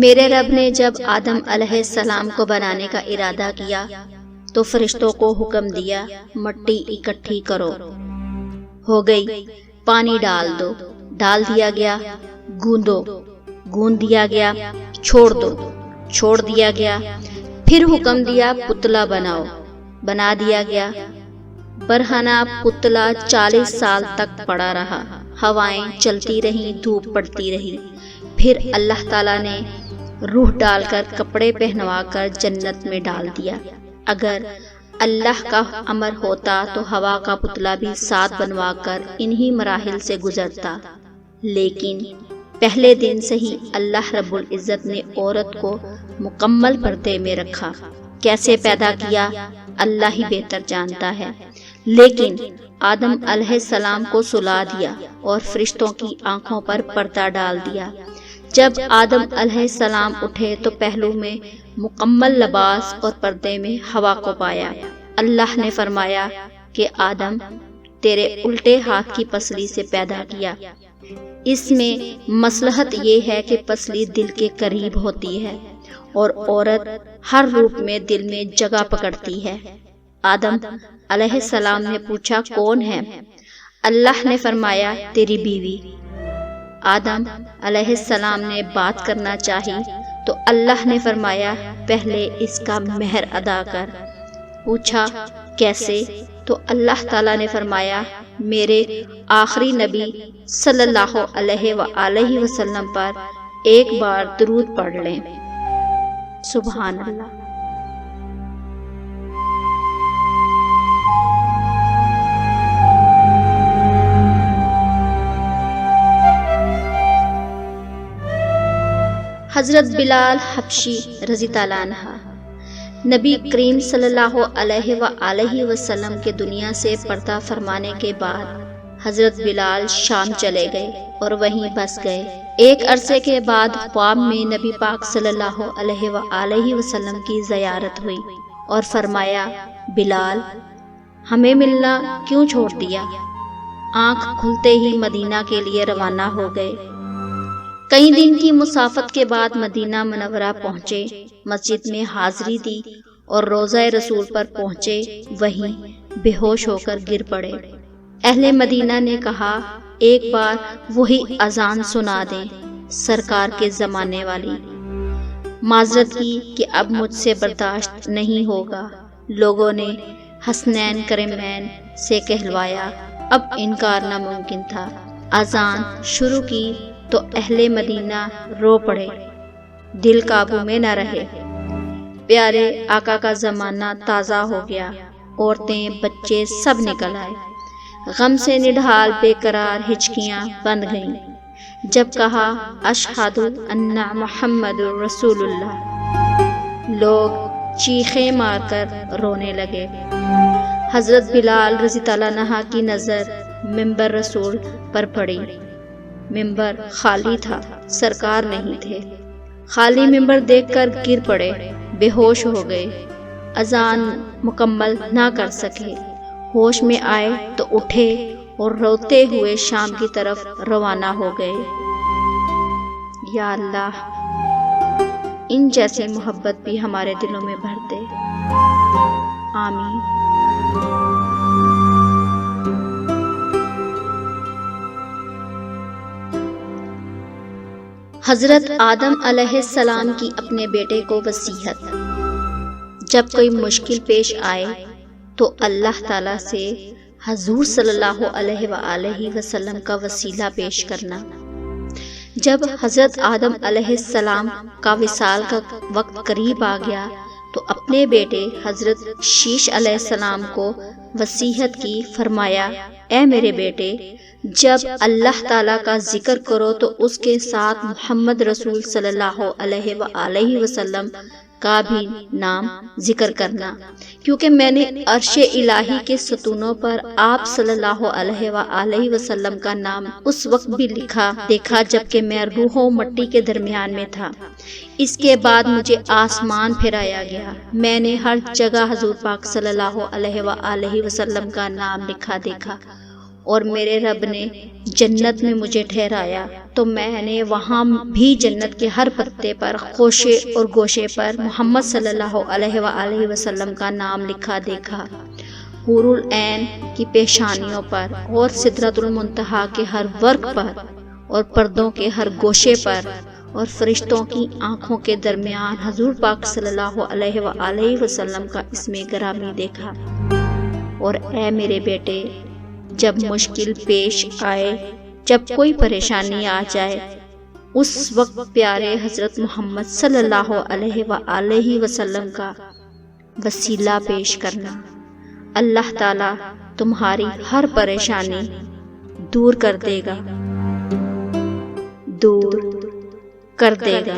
میرے رب نے جب آدم علیہ السلام کو بنانے کا ارادہ کیا تو فرشتوں کو حکم دیا مٹی اکٹھی کرو، ہو گئی، پانی ڈال دو، ڈال دیا گیا، گوندو، گوند دیا گیا، چھوڑ دو، چھوڑ دیا گیا، پھر حکم دیا پتلا بناؤ، بنا دیا گیا۔ برہنہ پتلا 40 سال تک پڑا رہا، ہوائیں چلتی رہیں، دھوپ پڑتی رہی، پھر اللہ تعالیٰ نے روح ڈال کر کپڑے پہنوا کر جنت میں ڈال دیا۔ اگر اللہ کا امر ہوتا تو ہوا کا پتلا بھی ساتھ بنوا کر انہی مراحل سے گزرتا، لیکن پہلے دن سے ہی اللہ رب العزت نے عورت کو مکمل پردے میں رکھا۔ کیسے پیدا کیا اللہ ہی بہتر جانتا ہے، لیکن آدم علیہ السلام کو سلا دیا اور فرشتوں کی آنکھوں پر پردہ ڈال دیا۔ جب آدم علیہ السلام اٹھے تو پہلو میں مکمل لباس اور پردے میں ہوا کو پایا۔ اللہ نے فرمایا کہ آدم تیرے الٹے ہاتھ کی پسلی سے پیدا کیا۔ اس میں مصلحت یہ ہے کہ پسلی دل کے قریب ہوتی ہے اور عورت ہر روپ میں دل میں جگہ پکڑتی ہے۔ آدم علیہ السلام نے پوچھا کون ہے؟ اللہ نے فرمایا تیری بیوی۔ آدم علیہ السلام نے بات کرنا چاہی تو اللہ نے فرمایا پہلے اس کا مہر ادا کر۔ پوچھا کیسے؟ تو اللہ تعالیٰ نے فرمایا میرے آخری نبی صلی اللہ علیہ وآلہ وسلم پر ایک بار درود پڑھ لیں۔ سبحان اللہ۔ حضرت بلال حبشی رضی اللہ عنہ، نبی کریم صلی اللہ علیہ وآلہ وسلم کے دنیا سے پردہ فرمانے کے بعد حضرت بلال شام چلے گئے اور وہیں بس گئے۔ ایک عرصے کے بعد خواب میں نبی پاک صلی اللہ علیہ وآلہ وسلم کی زیارت ہوئی اور فرمایا بلال ہمیں ملنا کیوں چھوڑ دیا؟ آنکھ کھلتے ہی مدینہ کے لیے روانہ ہو گئے۔ کئی دن کی مسافت کے بعد مدینہ منورہ پہنچے، مسجد میں حاضری دی اور روضہ رسول پر پہنچے، وہیں بے ہوش ہو کر گر پڑے۔ اہل مدینہ نے کہا ایک بار وہی اذان سنا دیں سرکار کے زمانے والی۔ معذرت کی کہ اب مجھ سے برداشت نہیں ہوگا۔ لوگوں نے حسنین کرمین سے کہلوایا، اب انکار ناممکن تھا۔ اذان شروع کی تو اہل مدینہ رو پڑے، دل قابو میں نہ رہے۔ پیارے آقا کا زمانہ تازہ ہو گیا، عورتیں بچے سب نکل آئے، غم سے نڈھال بے قرار ہچکیاں بند گئیں۔ جب کہا اشہد ان محمد رسول اللہ، لوگ چیخیں مار کر رونے لگے۔ حضرت بلال رضی اللہ عنہ کی نظر منبر رسول پر پڑی۔ منبر خالی تھا، سرکار نہیں تھے۔ خالی منبر دیکھ کر گر پڑے، بے ہوش ہو گئے، اذان مکمل نہ کر سکے۔ ہوش میں آئے تو اٹھے اور روتے ہوئے شام کی طرف روانہ ہو گئے۔ یا اللہ ان جیسی محبت بھی ہمارے دلوں میں بھر دے، آمین۔ حضرت آدم علیہ السلام کی اپنے بیٹے کو وصیت۔ جب کوئی مشکل پیش آئے تو اللہ تعالیٰ سے حضور صلی اللہ علیہ وآلہ وسلم کا وسیلہ پیش کرنا۔ جب حضرت آدم علیہ السلام کا وصال کا وقت قریب آ گیا تو اپنے بیٹے حضرت شیش علیہ السلام کو وصیت کی، فرمایا اے میرے بیٹے، جب اللہ تعالیٰ کا ذکر کرو تو اس کے ساتھ محمد رسول صلی اللہ علیہ وآلہ وسلم کا بھی نام ذکر کرنا، کیونکہ میں نے عرش الہی کے ستونوں پر آپ صلی اللہ علیہ وآلہ وسلم کا نام اس وقت بھی لکھا دیکھا جبکہ میں روح و مٹی کے درمیان میں تھا۔ اس کے بعد مجھے آسمان پھرایا گیا، میں نے ہر جگہ حضور پاک صلی اللہ علیہ وآلہ وسلم کا نام لکھا دیکھا، اور میرے رب نے جنت میں مجھے ٹھہرایا تو میں نے وہاں بھی جنت کے ہر پتے پر، خوشے اور گوشے پر محمد صلی اللہ علیہ وآلہ وسلم کا نام لکھا دیکھا۔ حور العین کی پیشانیوں پر اور سدرۃ المنتہا کے ہر ورق پر اور پردوں کے ہر گوشے پر اور فرشتوں کی آنکھوں کے درمیان حضور پاک صلی اللہ علیہ وآلہ وسلم کا اسم گرامی دیکھا۔ اور اے میرے بیٹے، جب مشکل پیش آئے، جب کوئی پریشانی آ جائے، اس وقت پیارے حضرت محمد صلی اللہ علیہ وآلہ وسلم کا وسیلہ پیش کرنا۔ اللہ تعالیٰ تمہاری ہر پریشانی دور کر دے گا، دور کر دے گا۔